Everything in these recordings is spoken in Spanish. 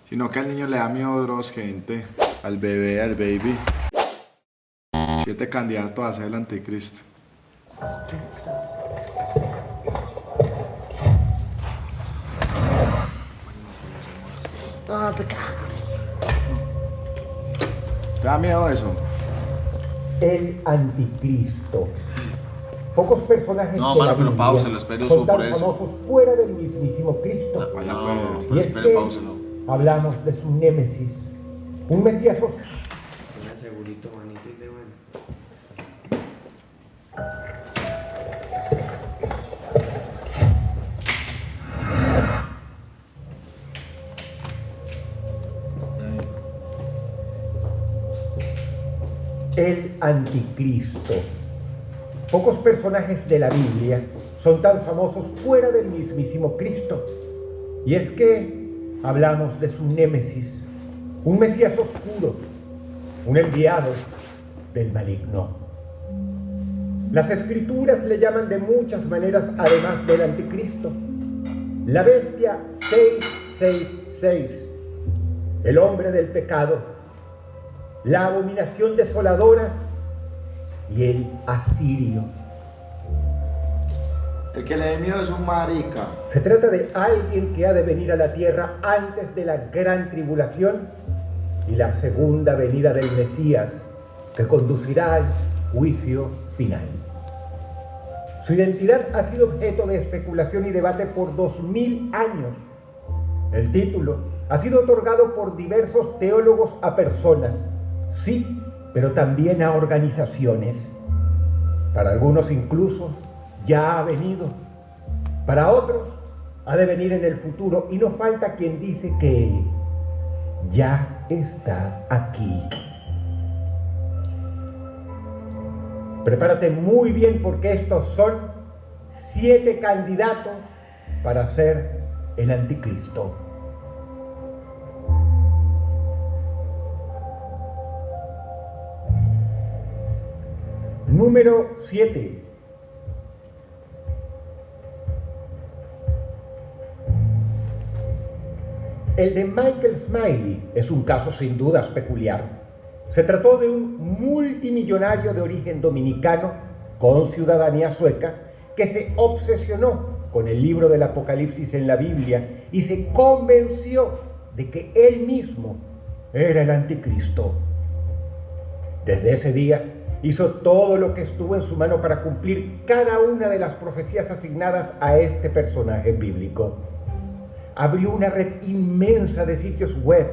Sino que al niño le da miedo, bros, gente. Al bebé, al baby. 7 candidatos a ser el anticristo. Oh, pecado. ¿Te da miedo eso? El anticristo. Pocos personajes No, de mano, la pero Biblia páuselo, espere son su tan por eso. famosos fuera del mismísimo Cristo. Vaya No, pues. Y pero es espere, que páuselo. hablamos de su némesis, un mesías oscuro. Ponle segurito, manito, y de bueno. El anticristo. Pocos personajes de la Biblia son tan famosos fuera del mismísimo Cristo. Y es que hablamos de su némesis, un mesías oscuro, un enviado del maligno. Las escrituras le llaman de muchas maneras además del anticristo. La bestia 666, el hombre del pecado, la abominación desoladora y el asirio. El que le dé miedo es un marica. Se trata de alguien que ha de venir a la tierra antes de la gran tribulación y la segunda venida del Mesías, que conducirá al juicio final. Su identidad ha sido objeto de especulación y debate por 2000 años. El título ha sido otorgado por diversos teólogos a personas, sí, pero también a organizaciones. Para algunos incluso ya ha venido. Para otros ha de venir en el futuro y no falta quien dice que ya está aquí. Prepárate muy bien porque estos son 7 candidatos para ser el anticristo. Número 7. El de Michael Smiley es un caso sin dudas peculiar. Se trató de un multimillonario de origen dominicano con ciudadanía sueca que se obsesionó con el libro del Apocalipsis en la Biblia y se convenció de que él mismo era el anticristo. Desde ese día hizo todo lo que estuvo en su mano para cumplir cada una de las profecías asignadas a este personaje bíblico. Abrió una red inmensa de sitios web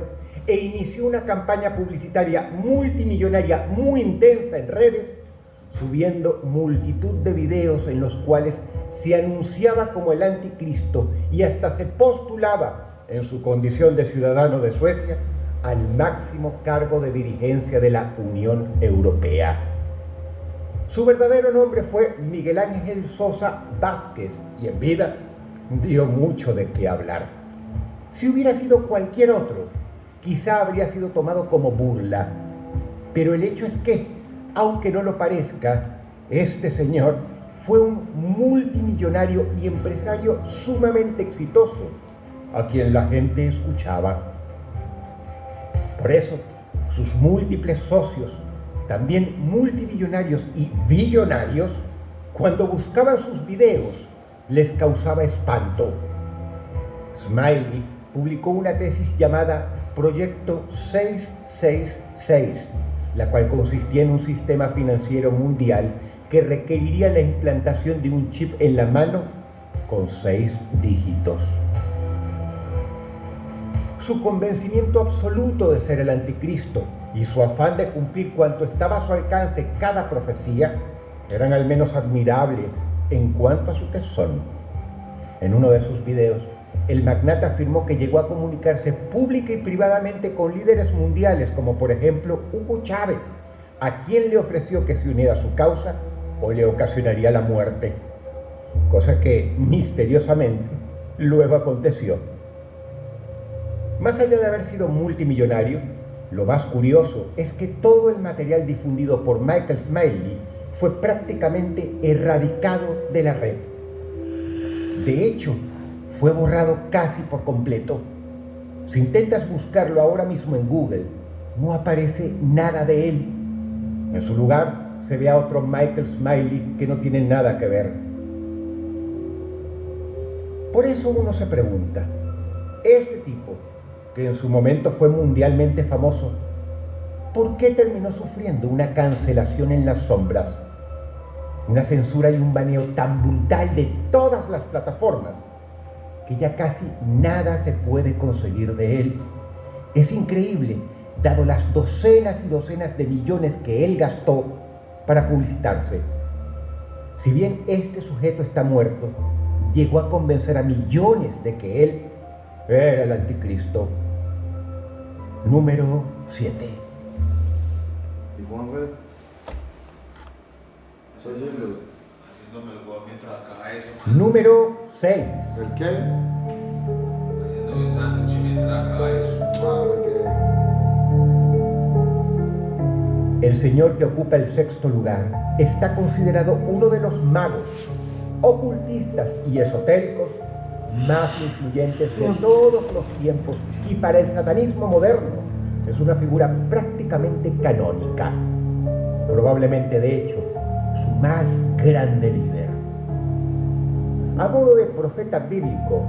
e inició una campaña publicitaria multimillonaria muy intensa en redes, subiendo multitud de videos en los cuales se anunciaba como el anticristo y hasta se postulaba en su condición de ciudadano de Suecia al máximo cargo de dirigencia de la Unión Europea. Su verdadero nombre fue Miguel Ángel Sosa Vázquez y en vida dio mucho de qué hablar. Si hubiera sido cualquier otro, quizá habría sido tomado como burla. Pero el hecho es que, aunque no lo parezca, este señor fue un multimillonario y empresario sumamente exitoso, a quien la gente escuchaba. Por eso, sus múltiples socios, también multimillonarios y billonarios, cuando buscaban sus videos, les causaba espanto. Smiley publicó una tesis llamada Proyecto 666, la cual consistía en un sistema financiero mundial que requeriría la implantación de un chip en la mano con 6 dígitos. Su convencimiento absoluto de ser el anticristo y su afán de cumplir cuanto estaba a su alcance cada profecía eran al menos admirables en cuanto a su tesón. En uno de sus videos, el magnate afirmó que llegó a comunicarse pública y privadamente con líderes mundiales como por ejemplo Hugo Chávez, a quien le ofreció que se uniera a su causa o le ocasionaría la muerte, cosa que misteriosamente luego aconteció. Más allá de haber sido multimillonario, lo más curioso es que todo el material difundido por Michael Smiley fue prácticamente erradicado de la red. De hecho, fue borrado casi por completo. Si intentas buscarlo ahora mismo en Google, no aparece nada de él. En su lugar se ve a otro Michael Smiley que no tiene nada que ver. Por eso uno se pregunta, este tipo, que en su momento fue mundialmente famoso, ¿por qué terminó sufriendo una cancelación en las sombras? Una censura y un baneo tan brutal de todas las plataformas que ya casi nada se puede conseguir de él. Es increíble, dado las docenas y docenas de millones que él gastó para publicitarse. Si bien este sujeto está muerto, llegó a convencer a millones de que él era el anticristo. Número 7. ¿Y Juanfer? Haciéndome el gol mientras acaba eso. Número 6. ¿El qué? Haciéndome el sándwich mientras acaba eso. El señor que ocupa el 6º lugar está considerado uno de los magos, ocultistas y esotéricos más influyentes de todos los tiempos, y para el satanismo moderno es una figura prácticamente canónica, probablemente de hecho su más grande líder. A modo de profeta bíblico,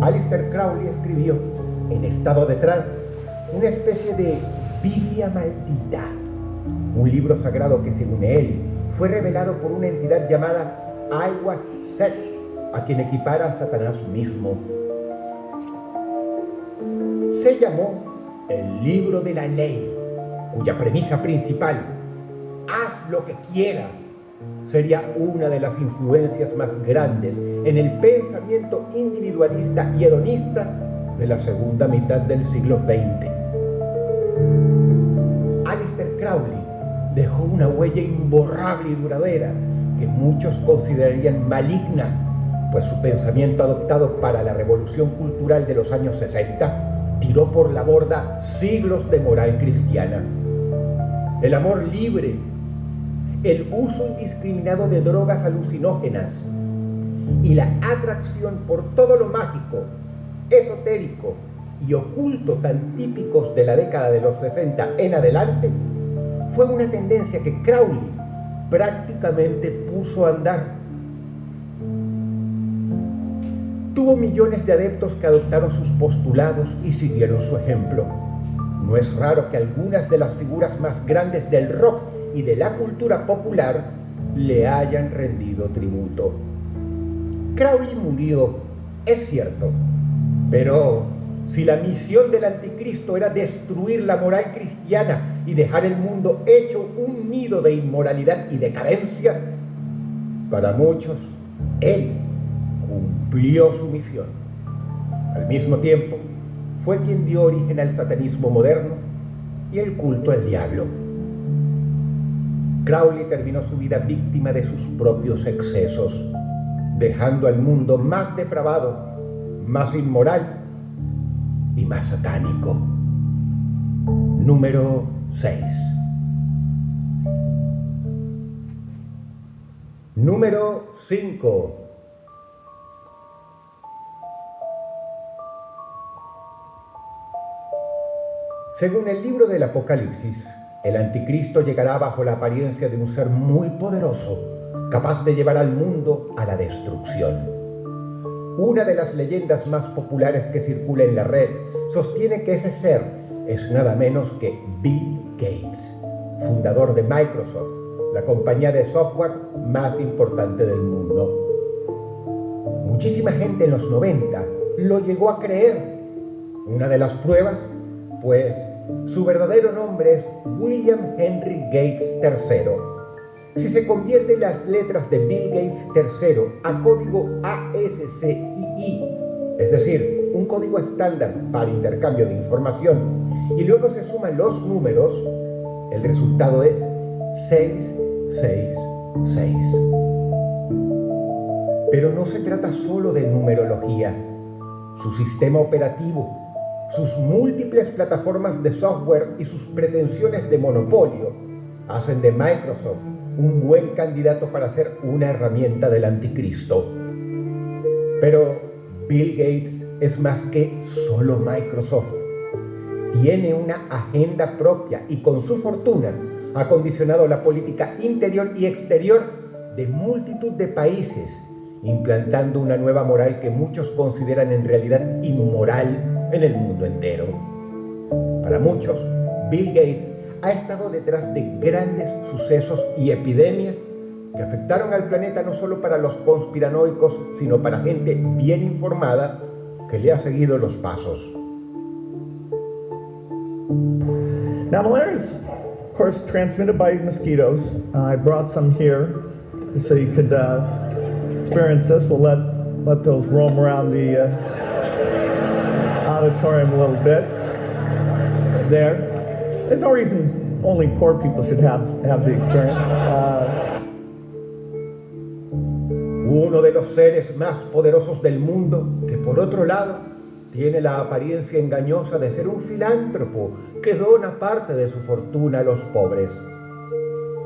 Aleister Crowley escribió, en estado de trance, una especie de Biblia maldita, un libro sagrado que, según él, fue revelado por una entidad llamada I Was Set, a quien equipara a Satanás mismo. Se llamó el Libro de la Ley, cuya premisa principal, haz lo que quieras, sería una de las influencias más grandes en el pensamiento individualista y hedonista de la segunda mitad del siglo XX. Aleister Crowley dejó una huella imborrable y duradera que muchos considerarían maligna, pues su pensamiento adoptado para la revolución cultural de los años 60 tiró por la borda siglos de moral cristiana. El amor libre, el uso indiscriminado de drogas alucinógenas y la atracción por todo lo mágico, esotérico y oculto tan típicos de la década de los 60 en adelante, fue una tendencia que Crowley prácticamente puso a andar. Tuvo millones de adeptos que adoptaron sus postulados y siguieron su ejemplo. No es raro que algunas de las figuras más grandes del rock y de la cultura popular le hayan rendido tributo. Crowley murió, es cierto, pero si la misión del anticristo era destruir la moral cristiana y dejar el mundo hecho un nido de inmoralidad y decadencia, para muchos, él cumplió su misión. Al mismo tiempo, fue quien dio origen al satanismo moderno y el culto al diablo. Crowley terminó su vida víctima de sus propios excesos, dejando al mundo más depravado, más inmoral y más satánico. Número 6. Número 5. Según el libro del Apocalipsis, el anticristo llegará bajo la apariencia de un ser muy poderoso, capaz de llevar al mundo a la destrucción. Una de las leyendas más populares que circula en la red sostiene que ese ser es nada menos que Bill Gates, fundador de Microsoft, la compañía de software más importante del mundo. Muchísima gente en los 90 lo llegó a creer. Una de las pruebas, pues, su verdadero nombre es William Henry Gates III. Si se convierten las letras de Bill Gates III a código ASCII, es decir, un código estándar para intercambio de información, y luego se suman los números, el resultado es 666. Pero no se trata solo de numerología. Su sistema operativo, sus múltiples plataformas de software y sus pretensiones de monopolio hacen de Microsoft un buen candidato para ser una herramienta del anticristo. Pero Bill Gates es más que solo Microsoft. Tiene una agenda propia y con su fortuna ha condicionado la política interior y exterior de multitud de países, implantando una nueva moral que muchos consideran en realidad inmoral en el mundo entero. Para muchos, Bill Gates ha estado detrás de grandes sucesos y epidemias que afectaron al planeta no solo para los conspiranoicos, sino para gente bien informada que le ha seguido los pasos. Now, malaria is, of course, transmitted by mosquitoes. I brought some here so you could experience this. We'll let those roam around the auditorium a little bit. There. There's no reason only poor people should have the experience. Uno de los seres más poderosos del mundo, que por otro lado tiene la apariencia engañosa de ser un filántropo que dona parte de su fortuna a los pobres.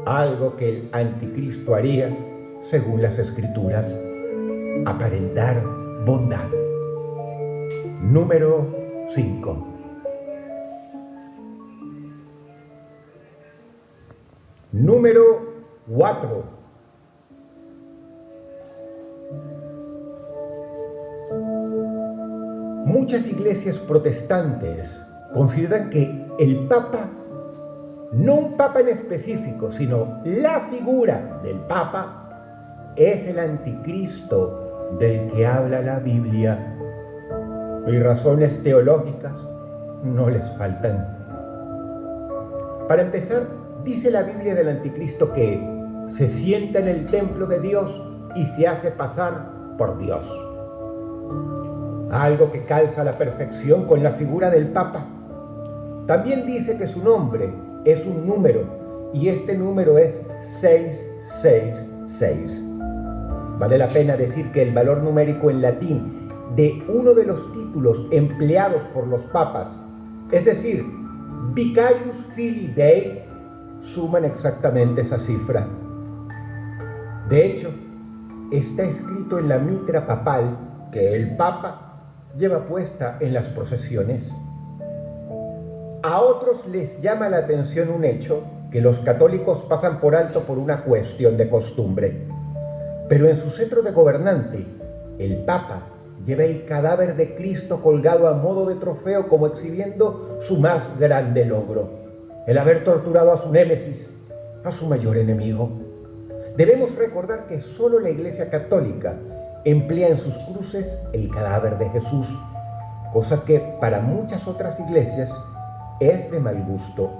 Algo que el anticristo haría, según las escrituras, aparentar bondad. Número 5. Número 4. Muchas iglesias protestantes consideran que el Papa, no un Papa en específico, sino la figura del Papa, es el anticristo del que habla la Biblia. Y razones teológicas no les faltan. Para empezar, dice la Biblia del anticristo que se sienta en el templo de Dios y se hace pasar por Dios. Algo que calza a la perfección con la figura del Papa. También dice que su nombre es un número y este número es 666. Vale la pena decir que el valor numérico en latín de uno de los títulos empleados por los papas, es decir, Vicarius Filii Dei, suman exactamente esa cifra. De hecho, está escrito en la mitra papal que el Papa lleva puesta en las procesiones. A otros les llama la atención un hecho que los católicos pasan por alto por una cuestión de costumbre. Pero en su cetro de gobernante, el Papa lleva el cadáver de Cristo colgado a modo de trofeo como exhibiendo su más grande logro, el haber torturado a su némesis, a su mayor enemigo. Debemos recordar que solo la Iglesia Católica emplea en sus cruces el cadáver de Jesús, cosa que para muchas otras iglesias es de mal gusto.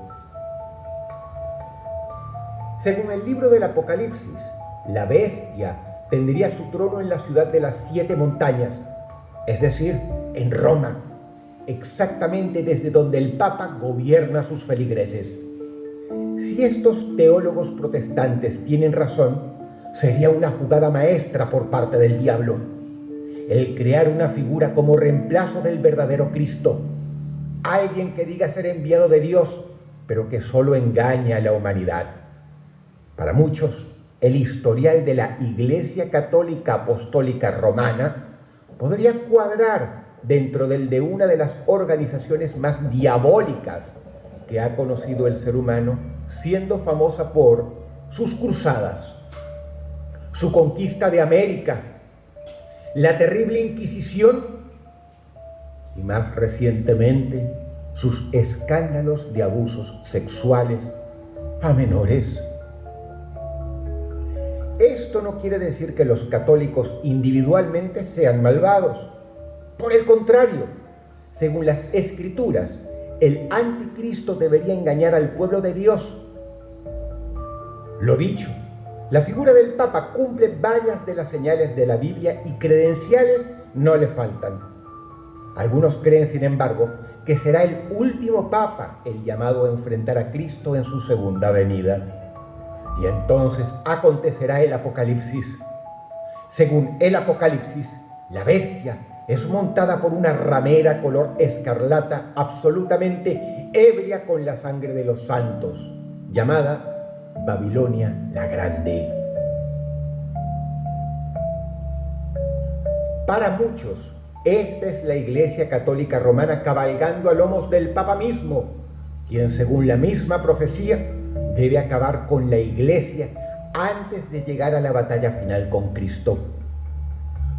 Según el libro del Apocalipsis, la bestia tendría su trono en la ciudad de las 7 montañas, es decir, en Roma, exactamente desde donde el Papa gobierna sus feligreses. Si estos teólogos protestantes tienen razón, sería una jugada maestra por parte del diablo, el crear una figura como reemplazo del verdadero Cristo, alguien que diga ser enviado de Dios, pero que solo engaña a la humanidad. Para muchos, el historial de la Iglesia Católica Apostólica Romana podría cuadrar dentro del de una de las organizaciones más diabólicas que ha conocido el ser humano, siendo famosa por sus cruzadas, su conquista de América, la terrible Inquisición y más recientemente sus escándalos de abusos sexuales a menores. Esto no quiere decir que los católicos individualmente sean malvados. Por el contrario, según las Escrituras, el anticristo debería engañar al pueblo de Dios. Lo dicho, la figura del Papa cumple varias de las señales de la Biblia y credenciales no le faltan. Algunos creen, sin embargo, que será el último Papa el llamado a enfrentar a Cristo en su segunda venida. Y entonces acontecerá el Apocalipsis. Según el Apocalipsis, la bestia es montada por una ramera color escarlata absolutamente ebria con la sangre de los santos, llamada Babilonia la Grande. Para muchos, Esta es la Iglesia Católica Romana cabalgando a lomos del Papa mismo, quien según la misma profecía debe acabar con la Iglesia antes de llegar a la batalla final con Cristo.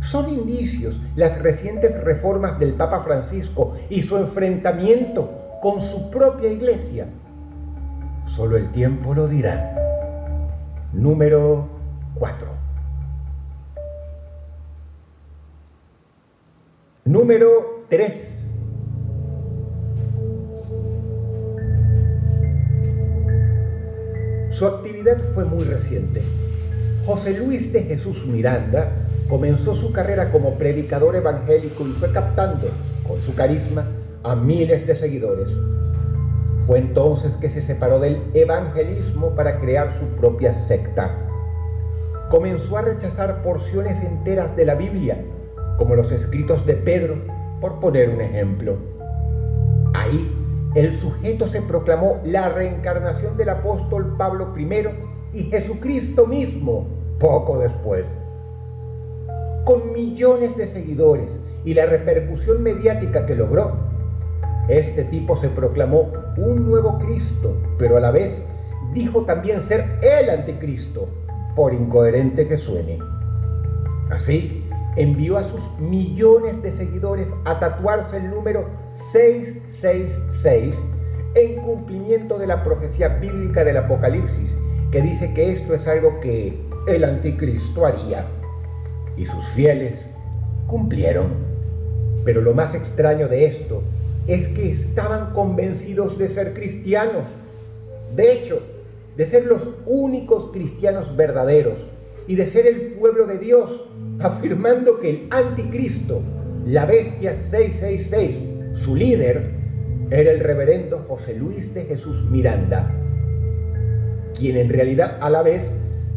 Son indicios las recientes reformas del Papa Francisco y su enfrentamiento con su propia Iglesia. Solo el tiempo lo dirá. Número 4. Número 3. Su actividad fue muy reciente. José Luis de Jesús Miranda comenzó su carrera como predicador evangélico y fue captando, con su carisma, a miles de seguidores. Fue entonces que se separó del evangelismo para crear su propia secta. Comenzó a rechazar porciones enteras de la Biblia, como los escritos de Pedro, por poner un ejemplo. Ahí, el sujeto se proclamó la reencarnación del apóstol Pablo I y Jesucristo mismo poco después. Con millones de seguidores y la repercusión mediática que logró, este tipo se proclamó un nuevo Cristo, pero a la vez dijo también ser el anticristo, por incoherente que suene. Así, envió a sus millones de seguidores a tatuarse el número 666 en cumplimiento de la profecía bíblica del Apocalipsis, que dice que esto es algo que el anticristo haría. Y sus fieles cumplieron. Pero lo más extraño de esto es que estaban convencidos de ser cristianos. De hecho, de ser los únicos cristianos verdaderos y de ser el pueblo de Dios, afirmando que el anticristo, la bestia 666, su líder, era el reverendo José Luis de Jesús Miranda, quien en realidad a la vez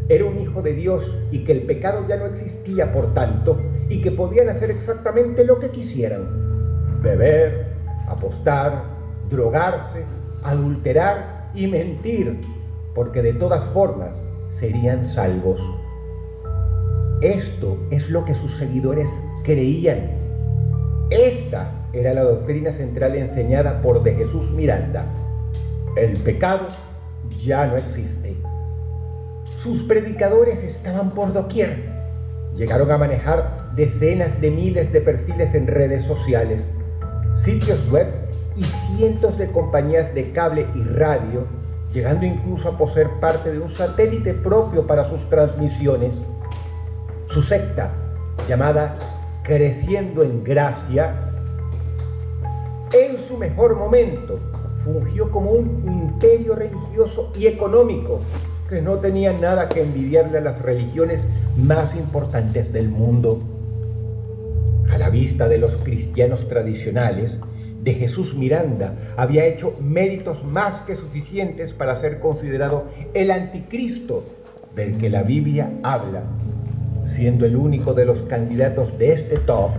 era un hijo de Dios y que el pecado ya no existía por tanto y que podían hacer exactamente lo que quisieran: beber, apostar, drogarse, adulterar y mentir, porque de todas formas serían salvos. Esto es lo que sus seguidores creían. Esta era la doctrina central enseñada por de Jesús Miranda. El pecado ya no existe. Sus predicadores estaban por doquier. Llegaron a manejar decenas de miles de perfiles en redes sociales, sitios web y cientos de compañías de cable y radio, llegando incluso a poseer parte de un satélite propio para sus transmisiones. Su secta, llamada Creciendo en Gracia, en su mejor momento fungió como un imperio religioso y económico que no tenía nada que envidiarle a las religiones más importantes del mundo. A la vista de los cristianos tradicionales, de Jesús Miranda había hecho méritos más que suficientes para ser considerado el anticristo del que la Biblia habla, siendo el único de los candidatos de este top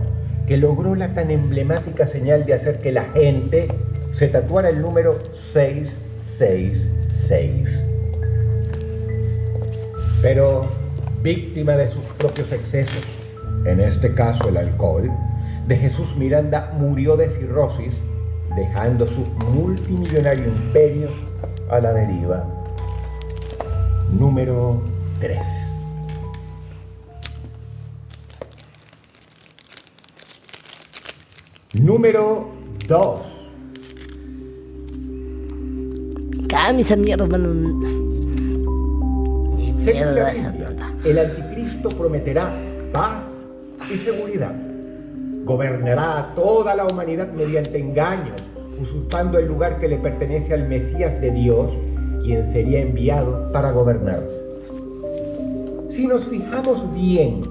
que logró la tan emblemática señal de hacer que la gente se tatuara el número 666. Pero, víctima de sus propios excesos, en este caso el alcohol, de Jesús Miranda murió de cirrosis, dejando su multimillonario imperio a la deriva. Número 3. Número 2. Camisa mierda, hermano. Ni miedo Según de la esa Biblia, mierda. el anticristo prometerá paz y seguridad. Gobernará a toda la humanidad mediante engaños, usurpando el lugar que le pertenece al Mesías de Dios, quien sería enviado para gobernar. Si nos fijamos bien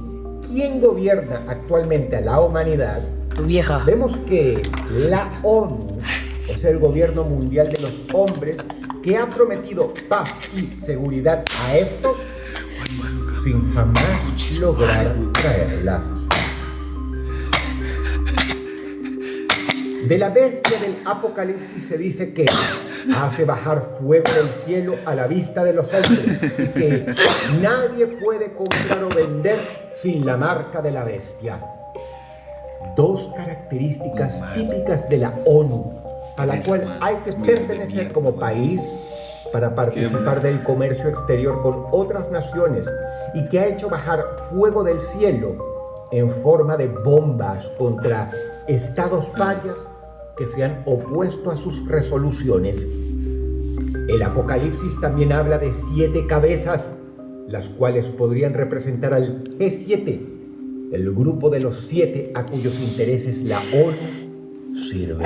quién gobierna actualmente a la humanidad, Tu vieja. vemos que la ONU es el gobierno mundial de los hombres que ha prometido paz y seguridad a estos sin jamás lograr traerla. De la bestia del Apocalipsis se dice que hace bajar fuego del cielo a la vista de los hombres y que nadie puede comprar o vender sin la marca de la bestia. dos características típicas de la ONU, a la cual hay que pertenecer como país para participar del comercio exterior con otras naciones y que ha hecho bajar fuego del cielo en forma de bombas contra estados parias que se han opuesto a sus resoluciones. El Apocalipsis también habla de 7 cabezas, las cuales podrían representar al G7, el grupo de los 7 a cuyos intereses la ONU sirve.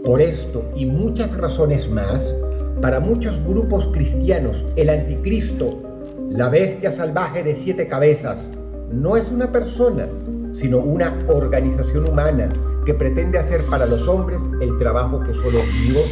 Por esto y muchas razones más, para muchos grupos cristianos, el anticristo, la bestia salvaje de 7 cabezas, no es una persona, sino una organización humana que pretende hacer para los hombres el trabajo que solo Dios